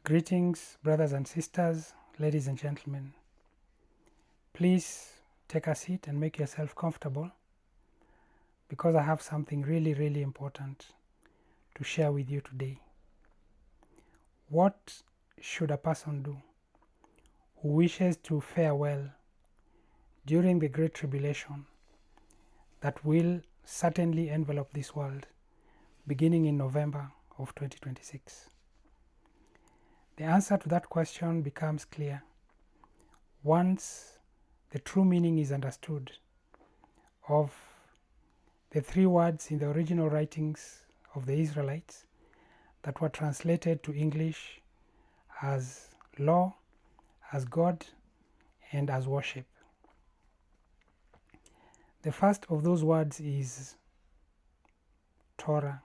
Greetings, brothers and sisters, ladies and gentlemen. Please take a seat and make yourself comfortable because I have something really important to share with you today. What should a person do who wishes to fare well during the Great Tribulation that will certainly envelop this world beginning in November of 2026? The answer to that question becomes clear once the true meaning is understood of the three words in the original writings of the Israelites that were translated to English as law, as God, and as worship. The first of those words is Torah.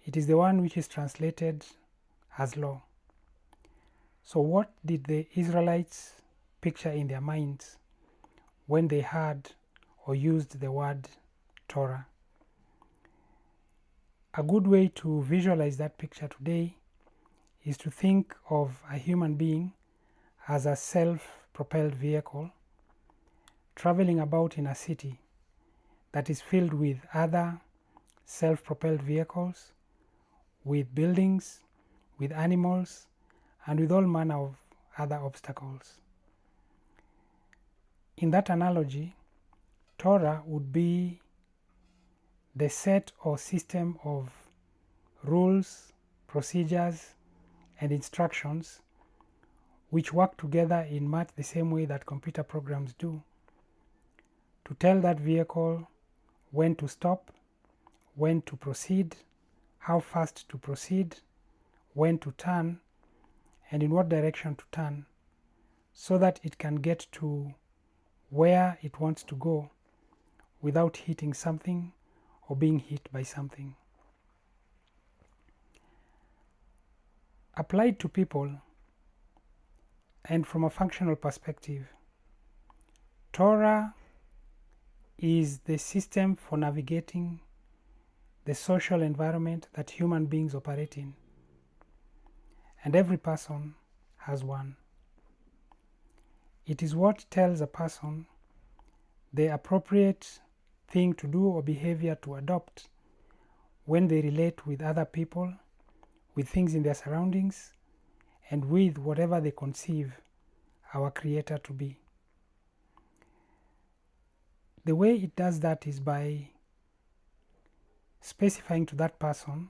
It is the one which is translated as law. So what did the Israelites picture in their minds when they heard or used the word Torah? A good way to visualize that picture today is to think of a human being as a self-propelled vehicle traveling about in a city that is filled with other self-propelled vehicles, with buildings, with animals, and with all manner of other obstacles. In that analogy, Torah would be the set or system of rules, procedures, and instructions which work together in much the same way that computer programs do to tell that vehicle when to stop, when to proceed, how fast to proceed, when to turn, and in what direction to turn, so that it can get to where it wants to go without hitting something or being hit by something. Applied to people and from a functional perspective, Torah is the system for navigating the social environment that human beings operate in. And every person has one. It is what tells a person the appropriate thing to do or behavior to adopt when they relate with other people, with things in their surroundings, and with whatever they conceive our Creator to be. The way it does that is by specifying to that person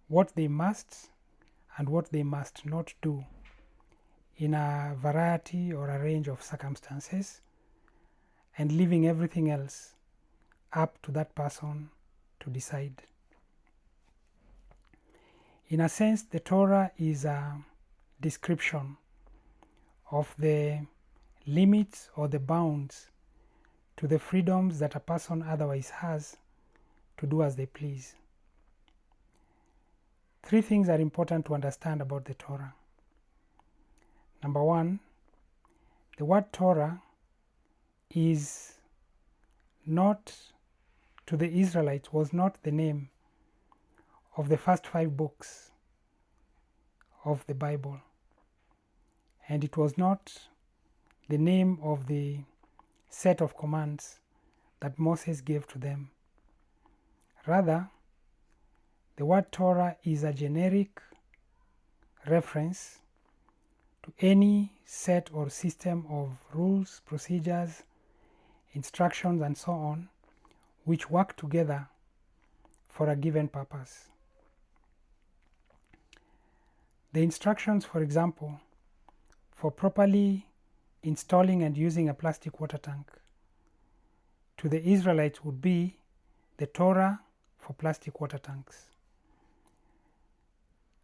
what they must and what they must not do in a variety or a range of circumstances, and leaving everything else up to that person to decide. In a sense, the Torah is a description of the limits or the bounds to the freedoms that a person otherwise has to do as they please. Three things are important to understand about the Torah. Number one, the word Torah is not, to the Israelites, was not the name of the first 5 books of the Bible. And it was not the name of the set of commands that Moses gave to them. Rather, the word Torah is a generic reference to any set or system of rules, procedures, instructions, and so on, which work together for a given purpose. The instructions, for example, for properly installing and using a plastic water tank to the Israelites would be the Torah for plastic water tanks.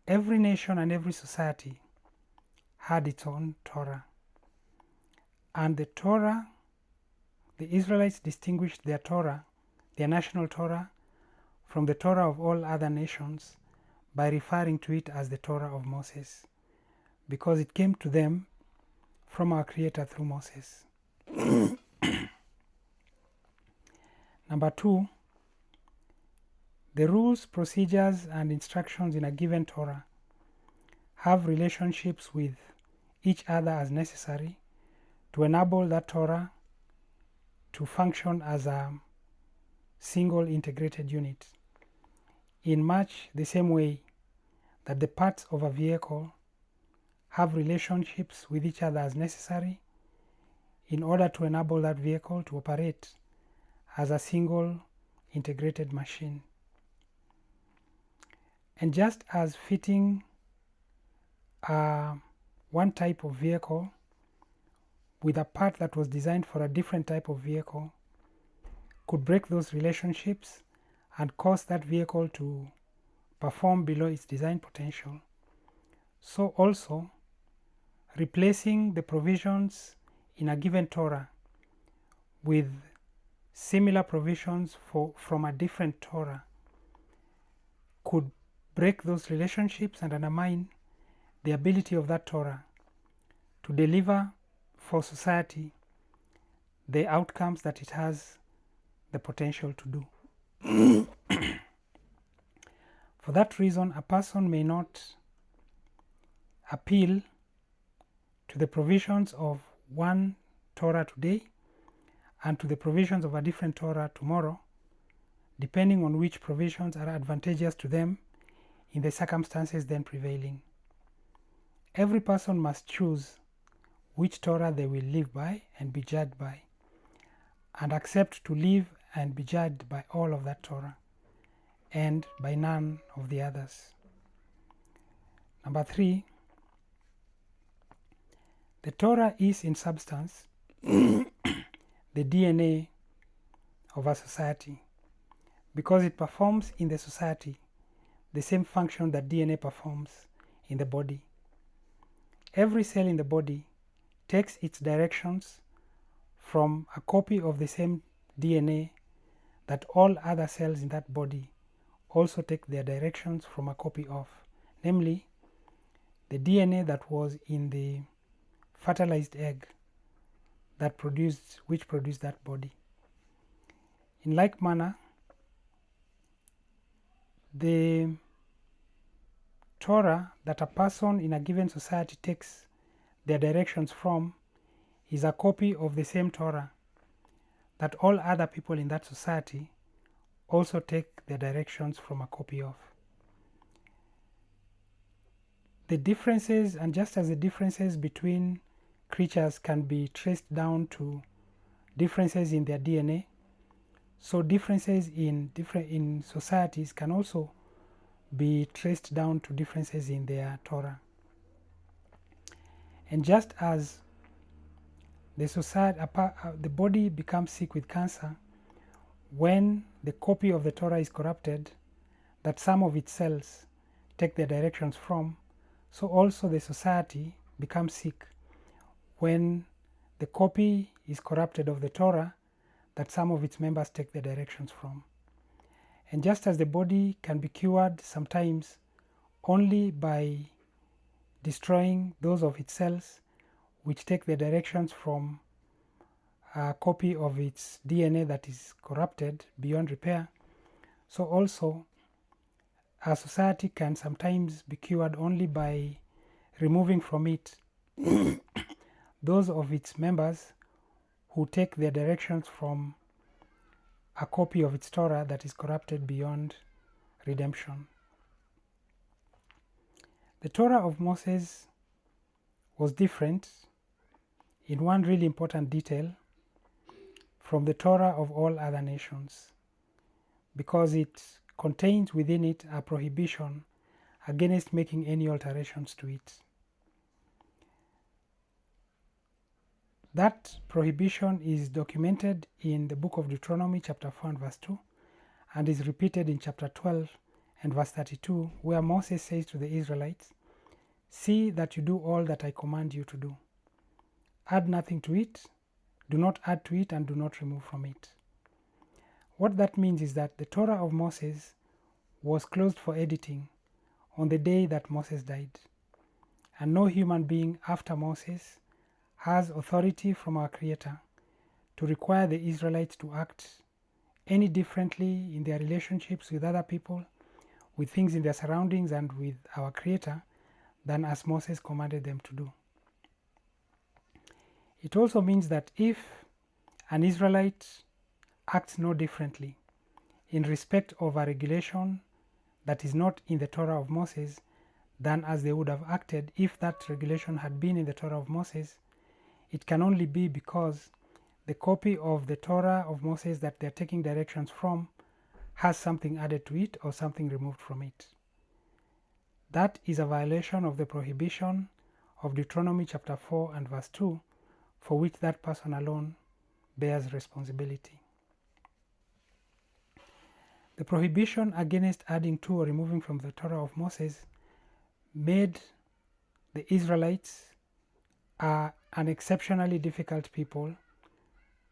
Every nation and every society had its own Torah. And the Torah, the Israelites distinguished their Torah, their national Torah, from the Torah of all other nations by referring to it as the Torah of Moses, because it came to them from our Creator through Moses. Number two, the rules, procedures, and instructions in a given Torah have relationships with each other as necessary to enable that Torah to function as a single integrated unit, in much the same way that the parts of a vehicle have relationships with each other as necessary in order to enable that vehicle to operate as a single integrated machine. And just as fitting one type of vehicle with a part that was designed for a different type of vehicle could break those relationships and cause that vehicle to perform below its design potential, so also replacing the provisions in a given Torah with similar provisions from a different Torah could break those relationships and undermine the ability of that Torah to deliver for society the outcomes that it has the potential to do. For that reason, a person may not appeal to the provisions of one Torah today and to the provisions of a different Torah tomorrow, depending on which provisions are advantageous to them in the circumstances then prevailing. Every person must choose which Torah they will live by and be judged by, and accept to live and be judged by all of that Torah and by none of the others. Number 3, the Torah is in substance the DNA of a society, because it performs in the society the same function that DNA performs in the body. Every cell in the body takes its directions from a copy of the same DNA that all other cells in that body also take their directions from a copy of, namely the DNA that was in the fertilized egg which produced that body. In like manner, the Torah that a person in a given society takes their directions from is a copy of the same Torah that all other people in that society also take their directions from a copy of. The differences, and just as the differences between creatures can be traced down to differences in their DNA, so differences in societies can also be traced down to differences in their Torah. And just as the body becomes sick with cancer when the copy of the Torah is corrupted that some of its cells take their directions from, so also the society becomes sick when the copy is corrupted of the Torah that some of its members take their directions from. And just as the body can be cured sometimes only by destroying those of its cells which take their directions from a copy of its DNA that is corrupted beyond repair, so also a society can sometimes be cured only by removing from it those of its members who take their directions from a copy of its Torah that is corrupted beyond redemption. The Torah of Moses was different in one really important detail from the Torah of all other nations, because it contains within it a prohibition against making any alterations to it. That prohibition is documented in the book of Deuteronomy chapter 4 and verse 2, and is repeated in chapter 12 and verse 32, where Moses says to the Israelites, "See that you do all that I command you to do. Add nothing to it, do not add to it, and do not remove from it." What that means is that the Torah of Moses was closed for editing on the day that Moses died, and no human being after Moses has authority from our Creator to require the Israelites to act any differently in their relationships with other people, with things in their surroundings, and with our Creator than as Moses commanded them to do. It also means that if an Israelite acts no differently in respect of a regulation that is not in the Torah of Moses than as they would have acted if that regulation had been in the Torah of Moses, it can only be because the copy of the Torah of Moses that they're taking directions from has something added to it or something removed from it. That is a violation of the prohibition of Deuteronomy chapter 4 and verse 2, for which that person alone bears responsibility. The prohibition against adding to or removing from the Torah of Moses made the Israelites an exceptionally difficult people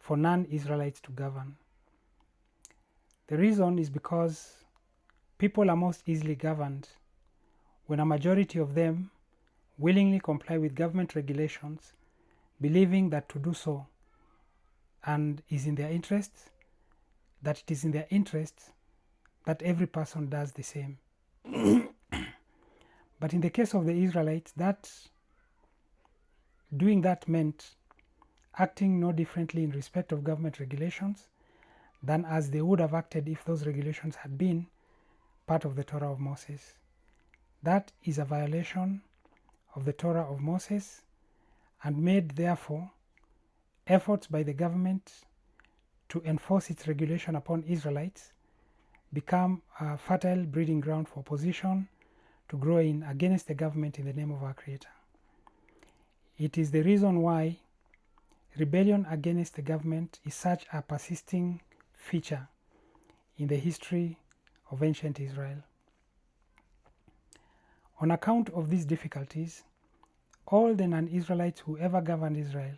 for non-Israelites to govern. The reason is because people are most easily governed when a majority of them willingly comply with government regulations, believing that to do so and is in their interests, that it is in their interests that every person does the same. But in the case of the Israelites, doing that meant acting no differently in respect of government regulations than as they would have acted if those regulations had been part of the Torah of Moses. That is a violation of the Torah of Moses and made, therefore, efforts by the government to enforce its regulation upon Israelites become a fertile breeding ground for opposition to grow in against the government in the name of our Creator. It is the reason why rebellion against the government is such a persisting feature in the history of ancient Israel. On account of these difficulties, all the non-Israelites who ever governed Israel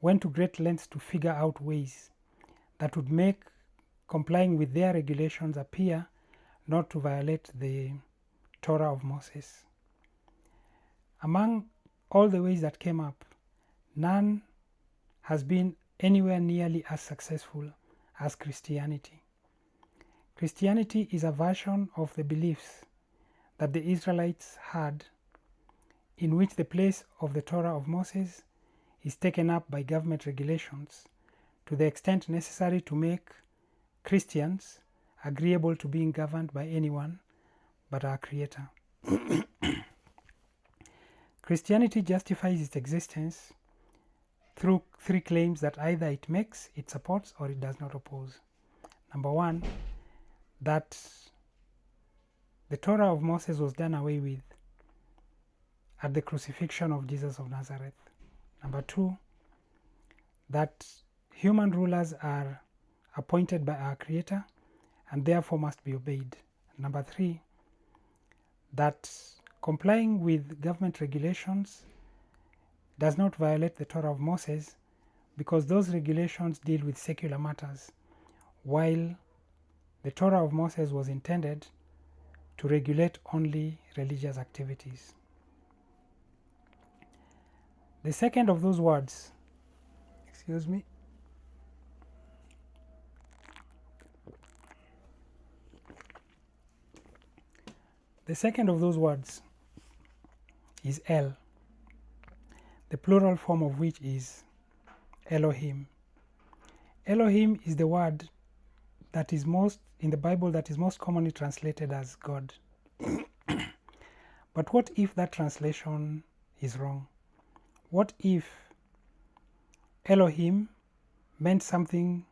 went to great lengths to figure out ways that would make complying with their regulations appear not to violate the Torah of Moses. Among all the ways that came up, none has been anywhere nearly as successful as Christianity. Christianity is a version of the beliefs that the Israelites had, in which the place of the Torah of Moses is taken up by government regulations to the extent necessary to make Christians agreeable to being governed by anyone but our Creator. Christianity justifies its existence through three claims that either it makes, it supports, or it does not oppose. Number one, that the Torah of Moses was done away with at the crucifixion of Jesus of Nazareth. Number two, that human rulers are appointed by our Creator and therefore must be obeyed. Number three, that complying with government regulations does not violate the Torah of Moses because those regulations deal with secular matters, while the Torah of Moses was intended to regulate only religious activities. The second of those words, the second of those words is El, the plural form of which is Elohim. Elohim is the word that is most in the Bible that is most commonly translated as God. But what if that translation is wrong? What if Elohim meant something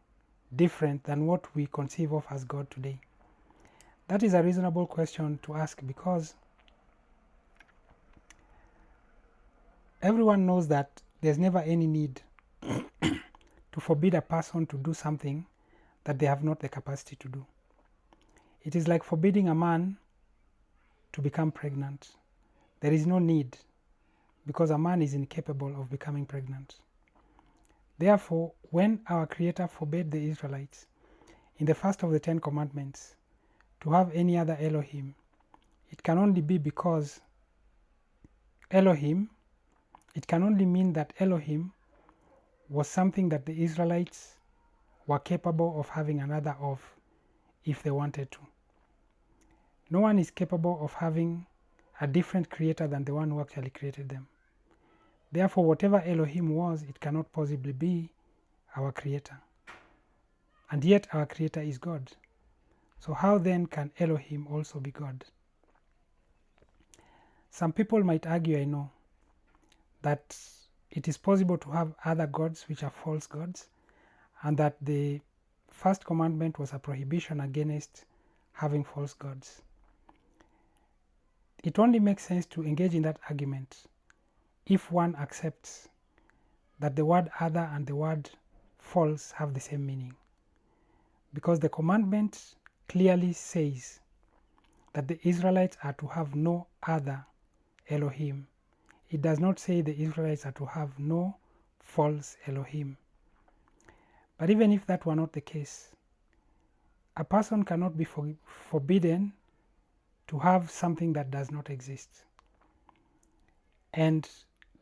different than what we conceive of as God today? That is a reasonable question to ask because everyone knows that there's never any need to forbid a person to do something that they have not the capacity to do. It is like forbidding a man to become pregnant. There is no need because a man is incapable of becoming pregnant. Therefore, when our Creator forbade the Israelites in the first of the 10 Commandments to have any other Elohim, it can only be because it can only mean that Elohim was something that the Israelites were capable of having another of if they wanted to. No one is capable of having a different creator than the one who actually created them. Therefore, whatever Elohim was, it cannot possibly be our creator. And yet our creator is God. So how then can Elohim also be God? Some people might argue, I know, that it is possible to have other gods which are false gods, and that the first commandment was a prohibition against having false gods. It only makes sense to engage in that argument if one accepts that the word other and the word false have the same meaning. Because the commandment clearly says that the Israelites are to have no other Elohim. It does not say the Israelites are to have no false Elohim. But even if that were not the case, a person cannot be forbidden to have something that does not exist. And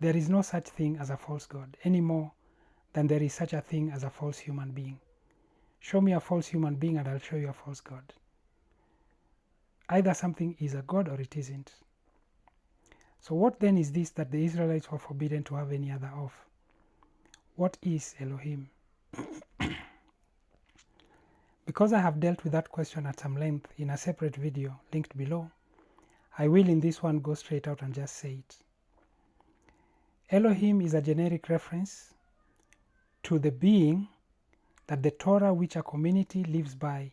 there is no such thing as a false God any more than there is such a thing as a false human being. Show me a false human being and I'll show you a false God. Either something is a God or it isn't. So what then is this that the Israelites were forbidden to have any other of? What is Elohim? Because I have dealt with that question at some length in a separate video linked below, I will in this one go straight out and just say it. Elohim is a generic reference to the being that the Torah which a community lives by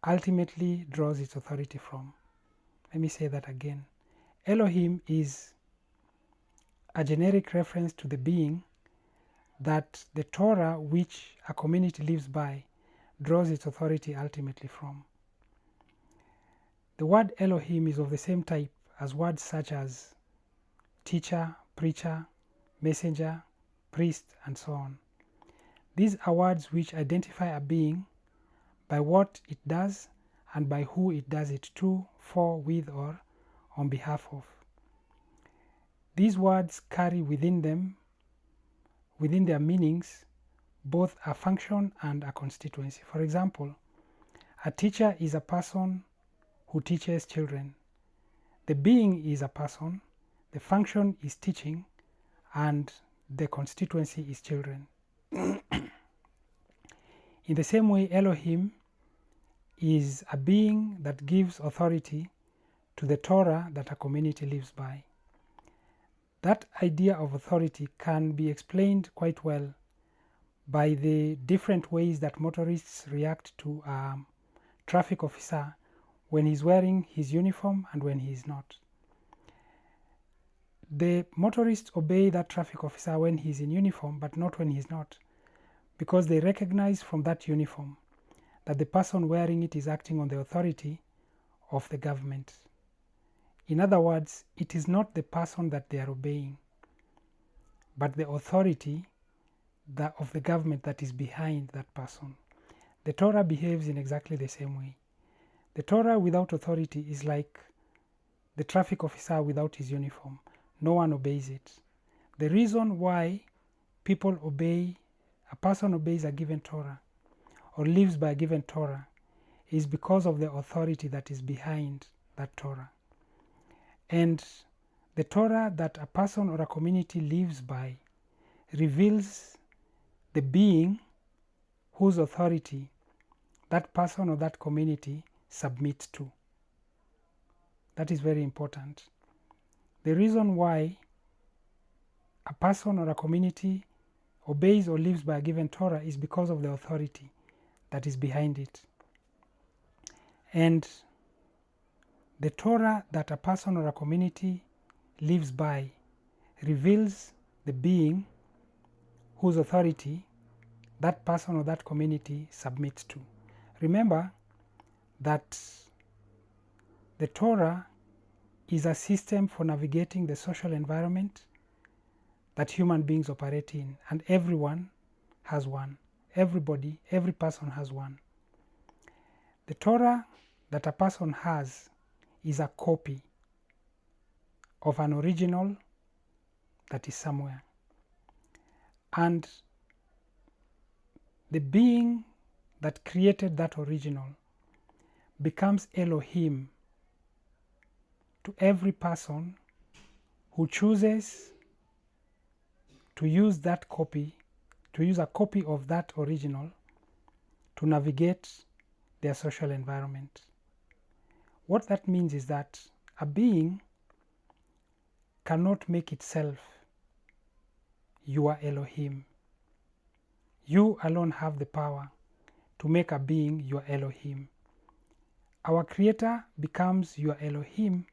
ultimately draws its authority from. Let me say that again. Elohim is a generic reference to the being that the Torah which a community lives by draws its authority ultimately from. The word Elohim is of the same type as words such as teacher, preacher, messenger, priest, and so on. These are words which identify a being by what it does and by who it does it to, for, with, or on behalf of. These words carry within their meanings, both a function and a constituency. For example, a teacher is a person who teaches children. The being is a person, the function is teaching, and the constituency is children. In the same way, Elohim is a being that gives authority to the Torah that a community lives by. That idea of authority can be explained quite well by the different ways that motorists react to a traffic officer when he's wearing his uniform and when he is not. The motorists obey that traffic officer when he's in uniform, but not when he's not, because they recognize from that uniform that the person wearing it is acting on the authority of the government. In other words, it is not the person that they are obeying, but the authority of the government that is behind that person. The Torah behaves in exactly the same way. The Torah without authority is like the traffic officer without his uniform. No one obeys it. The reason why a person obeys a given Torah or lives by a given Torah is because of the authority that is behind that Torah. And the Torah that a person or a community lives by reveals the being whose authority that person or that community submits to. That is very important. The reason why a person or a community obeys or lives by a given Torah is because of the authority that is behind it. And the Torah that a person or a community lives by reveals the being whose authority that person or that community submits to. Remember that the Torah is a system for navigating the social environment that human beings operate in, and everyone has one. Everybody, every person has one. The Torah that a person has is a copy of an original that is somewhere. And the being that created that original becomes Elohim to every person who chooses to use that copy, to use a copy of that original to navigate their social environment. What that means is that a being cannot make itself your Elohim. You alone have the power to make a being your Elohim. Our Creator becomes your Elohim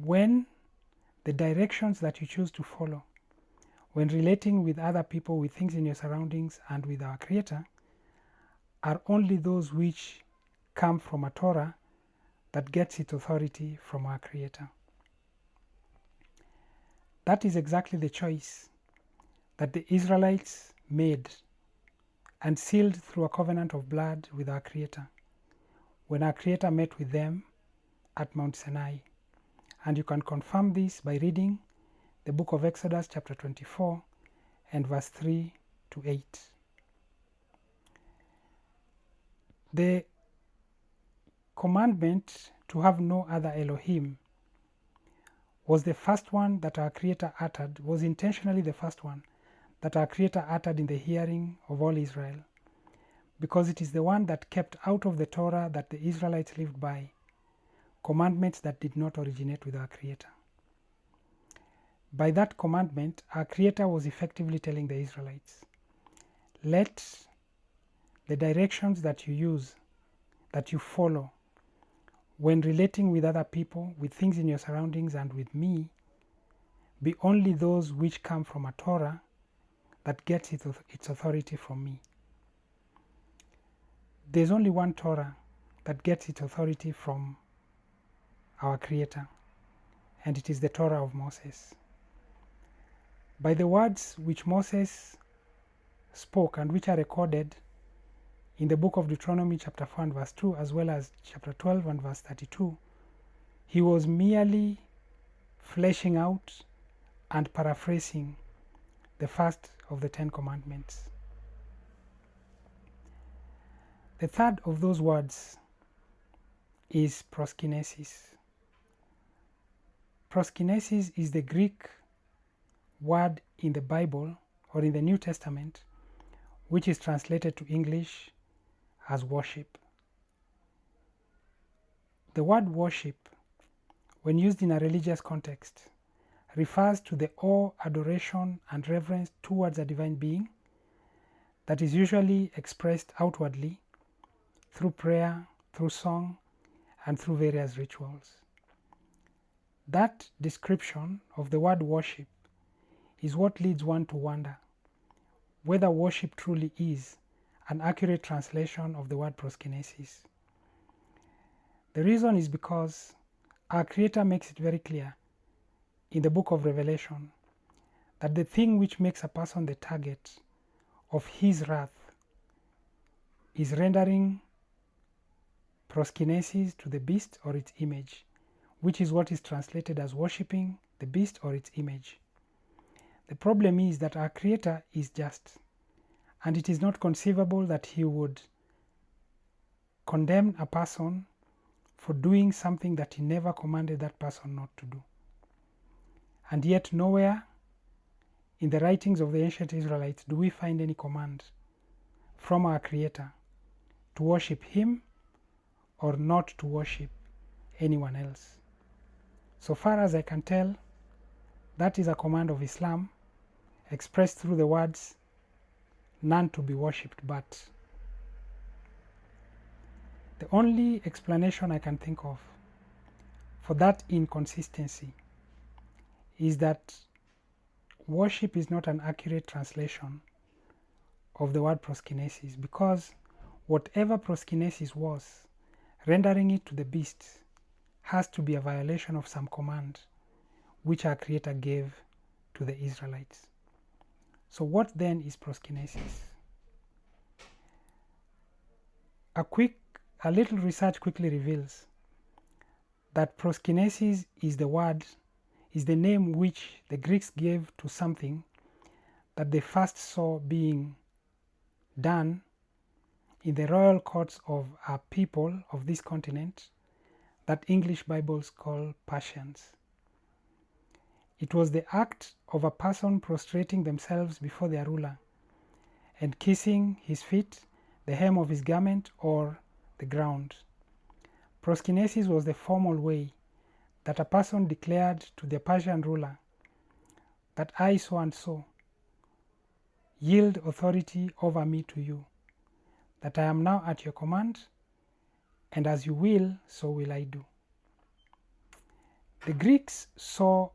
when the directions that you choose to follow, when relating with other people, with things in your surroundings, and with our Creator, are only those which come from a Torah that gets its authority from our Creator. That is exactly the choice that the Israelites made and sealed through a covenant of blood with our Creator when our Creator met with them at Mount Sinai. And you can confirm this by reading the book of Exodus chapter 24 and verse 3 to 8. The commandment to have no other Elohim was the first one that our Creator uttered, was intentionally the first one that our Creator uttered in the hearing of all Israel, because it is the one that kept out of the Torah that the Israelites lived by, commandments that did not originate with our Creator. By that commandment, our Creator was effectively telling the Israelites, let the directions that you use, that you follow, when relating with other people, with things in your surroundings, and with me, be only those which come from a Torah that gets its authority from me. There's only one Torah that gets its authority from our Creator, and it is the Torah of Moses. By the words which Moses spoke and which are recorded in the book of Deuteronomy chapter 4 and verse 2, as well as chapter 12 and verse 32, he was merely fleshing out and paraphrasing the first of the 10 commandments. The third of those words is proskinesis. Proskinesis is the Greek word in the Bible or in the New Testament which is translated to English as worship. The word worship, when used in a religious context, refers to the awe, adoration, and reverence towards a divine being that is usually expressed outwardly through prayer, through song, and through various rituals. That description of the word worship is what leads one to wonder whether worship truly is an accurate translation of the word proskinesis. The reason is because our Creator makes it very clear in the book of Revelation that the thing which makes a person the target of His wrath is rendering proskinesis to the beast or its image, which is what is translated as worshipping the beast or its image. The problem is that our Creator is just, and it is not conceivable that He would condemn a person for doing something that He never commanded that person not to do. And yet nowhere in the writings of the ancient Israelites do we find any command from our Creator to worship Him or not to worship anyone else. So far as I can tell, that is a command of Islam expressed through the words, none to be worshipped but. The only explanation I can think of for that inconsistency is that worship is not an accurate translation of the word proskinesis, because whatever proskinesis was, rendering it to the beast has to be a violation of some command which our Creator gave to the Israelites. So what then is proskinesis? A little research quickly reveals that proskinesis is the name which the Greeks gave to something that they first saw being done in the royal courts of a people of this continent that English Bibles call Persians. It was the act of a person prostrating themselves before their ruler and kissing his feet, the hem of his garment, or the ground. Proskinesis was the formal way that a person declared to the Persian ruler that I, so and so, yield authority over me to you, that I am now at your command, and as you will, so will I do. The Greeks saw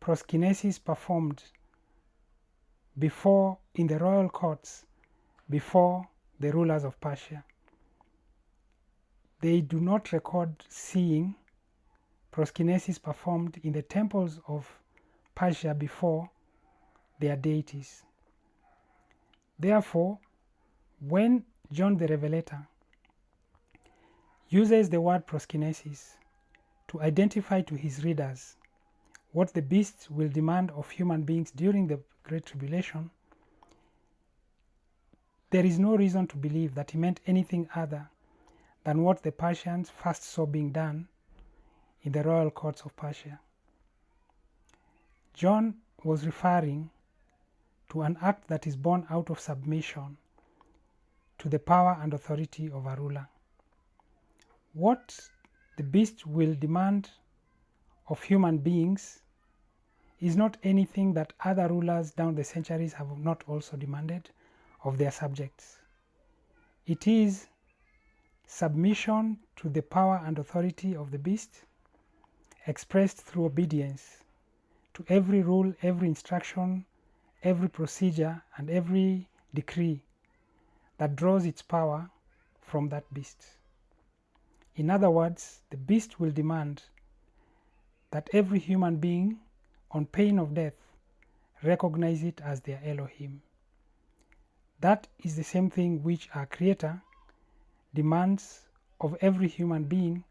proskinesis performed before in the royal courts before the rulers of Persia. They do not record seeing proskinesis performed in the temples of Persia before their deities. Therefore, when John the Revelator uses the word proskinesis to identify to his readers what the beast will demand of human beings during the Great Tribulation, there is no reason to believe that he meant anything other than what the Persians first saw being done in the royal courts of Persia. John was referring to an act that is born out of submission to the power and authority of a ruler. What the beast will demand of human beings is not anything that other rulers down the centuries have not also demanded of their subjects. It is submission to the power and authority of the beast, expressed through obedience to every rule, every instruction, every procedure, and every decree that draws its power from that beast. In other words, the beast will demand that every human being, on pain of death, recognize it as their Elohim. That is the same thing which our Creator demands of every human being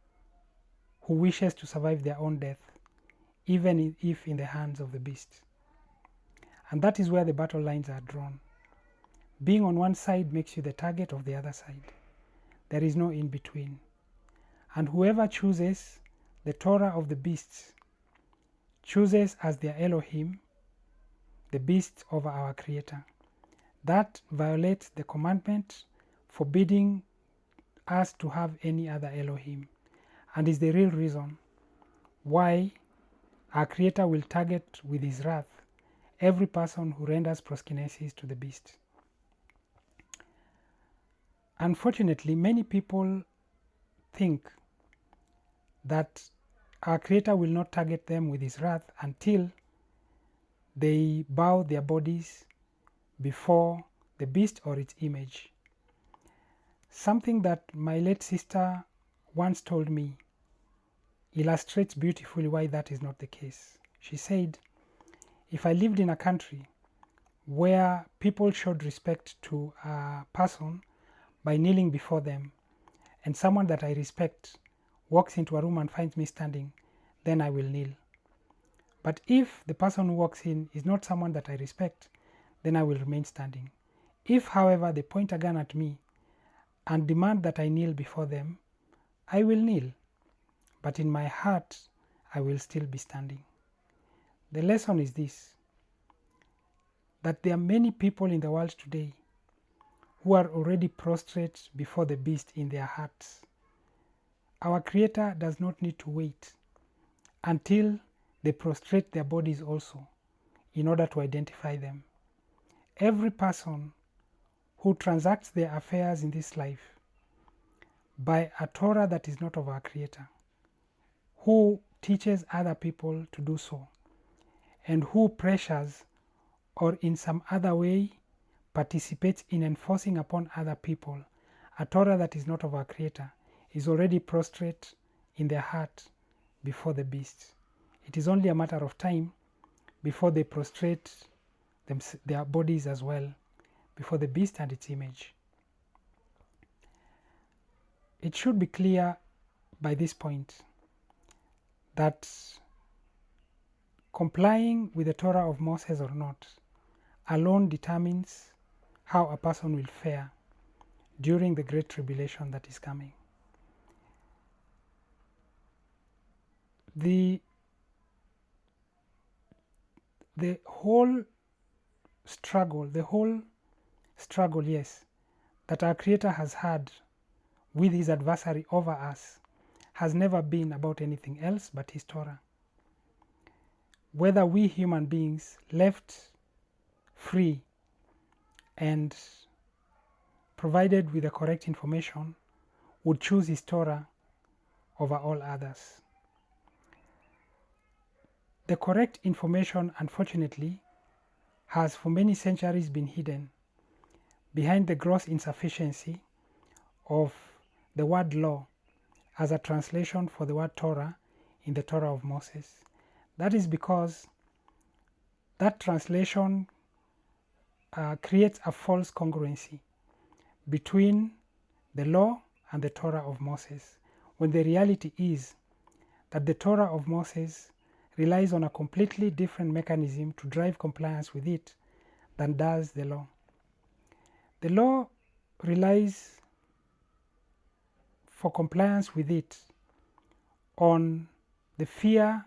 who wishes to survive their own death, even if in the hands of the beast. And that is where the battle lines are drawn. Being on one side makes you the target of the other side. There is no in between. And whoever chooses the Torah of the beasts chooses as their Elohim the beast over our Creator. That violates the commandment forbidding us to have any other Elohim, and is the real reason why our Creator will target with his wrath every person who renders proskinesis to the beast. Unfortunately, many people think that our Creator will not target them with his wrath until they bow their bodies before the beast or its image. Something that my late sister once told me illustrates beautifully why that is not the case. She said, if I lived in a country where people showed respect to a person by kneeling before them, and someone that I respect walks into a room and finds me standing, then I will kneel. But if the person who walks in is not someone that I respect, then I will remain standing. If, however, they point a gun at me and demand that I kneel before them, I will kneel, but in my heart I will still be standing. The lesson is this, that there are many people in the world today who are already prostrate before the beast in their hearts. Our Creator does not need to wait until they prostrate their bodies also in order to identify them. Every person who transacts their affairs in this life by a Torah that is not of our Creator, who teaches other people to do so, and who pressures or in some other way participates in enforcing upon other people a Torah that is not of our Creator, is already prostrate in their heart before the beast. It is only a matter of time before they prostrate their bodies as well before the beast and its image. It should be clear by this point that complying with the Torah of Moses or not alone determines how a person will fare during the Great Tribulation that is coming. the whole struggle, yes, that our Creator has had with his adversary over us has never been about anything else but his Torah. Whether we human beings left free and provided with the correct information would choose his Torah over all others. The correct information, unfortunately, has for many centuries been hidden behind the gross insufficiency of the word law as a translation for the word Torah in the Torah of Moses. That is because that translation creates a false congruency between the law and the Torah of Moses, when the reality is that the Torah of Moses relies on a completely different mechanism to drive compliance with it than does the law. The law relies for compliance with it on the fear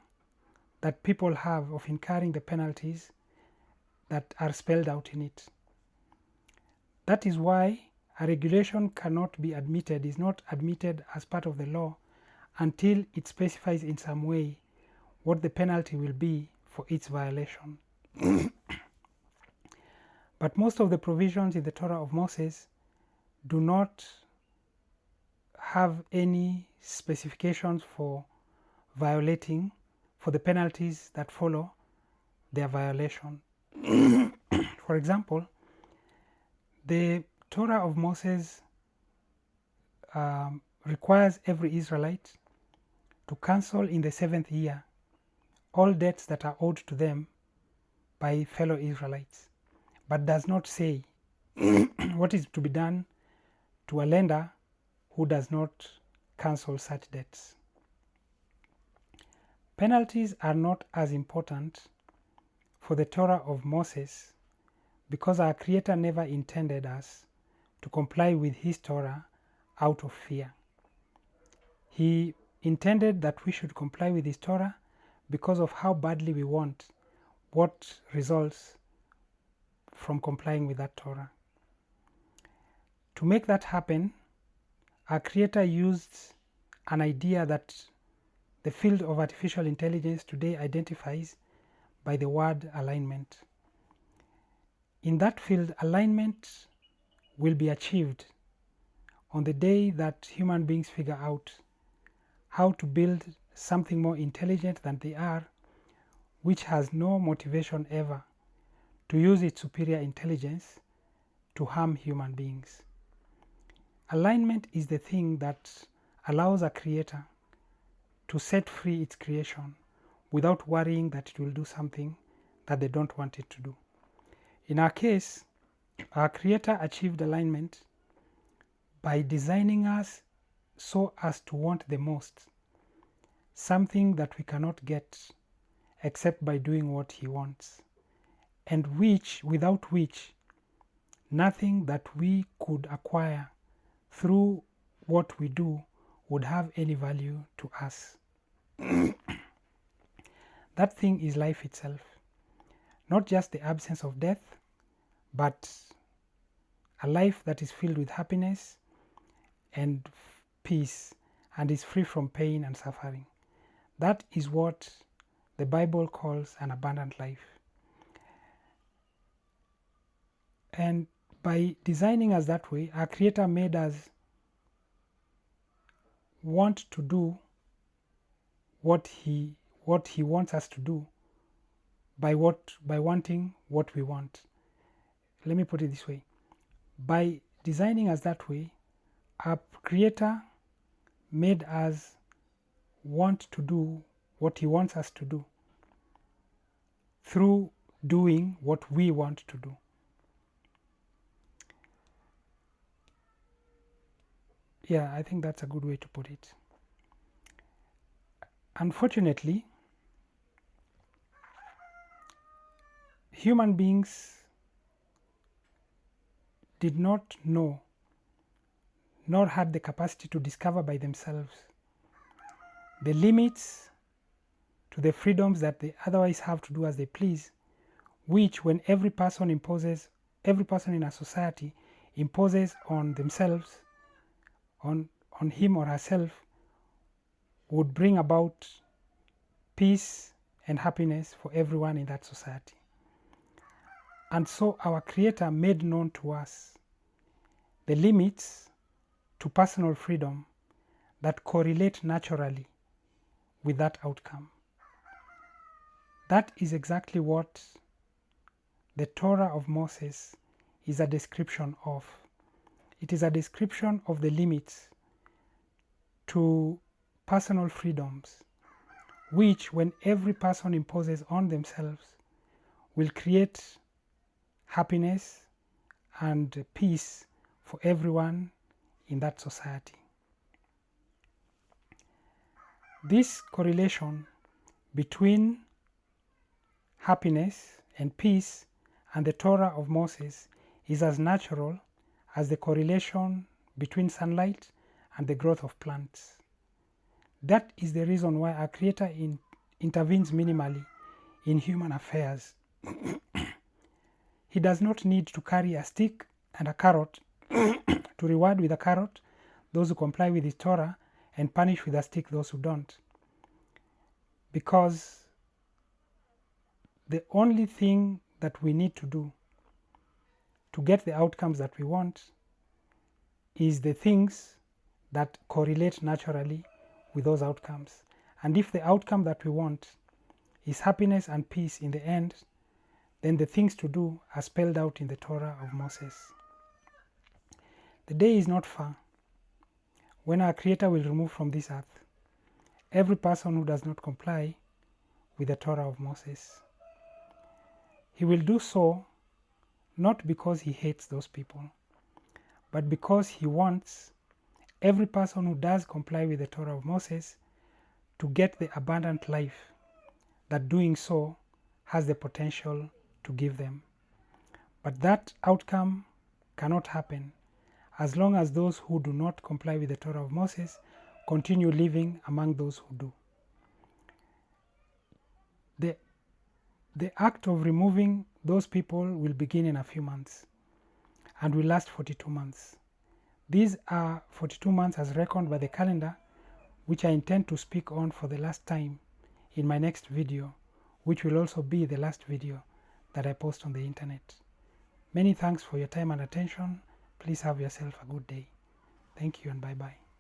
that people have of incurring the penalties that are spelled out in it. That is why a regulation cannot be admitted, is not admitted as part of the law until it specifies in some way what the penalty will be for its violation. But most of the provisions in the Torah of Moses do not have any specifications for violating, for the penalties that follow their violation. For example, the Torah of Moses requires every Israelite to cancel in the 7th year all debts that are owed to them by fellow Israelites, but does not say what is to be done to a lender who does not cancel such debts. Penalties are not as important for the Torah of Moses because our Creator never intended us to comply with his Torah out of fear. He intended that we should comply with his Torah because of how badly we want what results from complying with that Torah. To make that happen, our Creator used an idea that the field of artificial intelligence today identifies by the word alignment. In that field, alignment will be achieved on the day that human beings figure out how to build something more intelligent than they are, which has no motivation ever to use its superior intelligence to harm human beings. Alignment is the thing that allows a creator to set free its creation without worrying that it will do something that they don't want it to do. In our case, our Creator achieved alignment by designing us so as to want the most, something that we cannot get except by doing what He wants, and without which nothing that we could acquire through what we do would have any value to us. That thing is life itself, not just the absence of death, but a life that is filled with happiness and peace and is free from pain and suffering. That is what the Bible calls an abundant life. And by designing us that way, our Creator made us want to do what He wants us to do by wanting what we want. Let me put it this way. By designing us that way, our Creator made us want to do what He wants us to do through doing what we want to do. Yeah, I think that's a good way to put it. Unfortunately, human beings did not know nor had the capacity to discover by themselves the limits to the freedoms that they otherwise have to do as they please, which when every person in a society imposes on themselves, on him or herself, would bring about peace and happiness for everyone in that society. And so our Creator made known to us the limits to personal freedom that correlate naturally with that outcome. That is exactly what the Torah of Moses is a description of. It is a description of the limits to personal freedoms, which when every person imposes on themselves, will create happiness and peace for everyone in that society. This correlation between happiness and peace and the Torah of Moses is as natural as the correlation between sunlight and the growth of plants. That is the reason why our Creator intervenes minimally in human affairs. He does not need to carry a stick and a carrot to reward with a carrot those who comply with his Torah and punish with a stick those who don't. Because the only thing that we need to do to get the outcomes that we want is the things that correlate naturally with those outcomes. And if the outcome that we want is happiness and peace in the end, then the things to do are spelled out in the Torah of Moses. The day is not far when our Creator will remove from this earth every person who does not comply with the Torah of Moses. He will do so not because he hates those people, but because he wants every person who does comply with the Torah of Moses to get the abundant life that doing so has the potential to give them. But that outcome cannot happen as long as those who do not comply with the Torah of Moses continue living among those who do. The act of removing those people will begin in a few months and will last 42 months. These are 42 months as reckoned by the calendar, which I intend to speak on for the last time in my next video, which will also be the last video that I post on the internet. Many thanks for your time and attention. Please have yourself a good day. Thank you and bye-bye.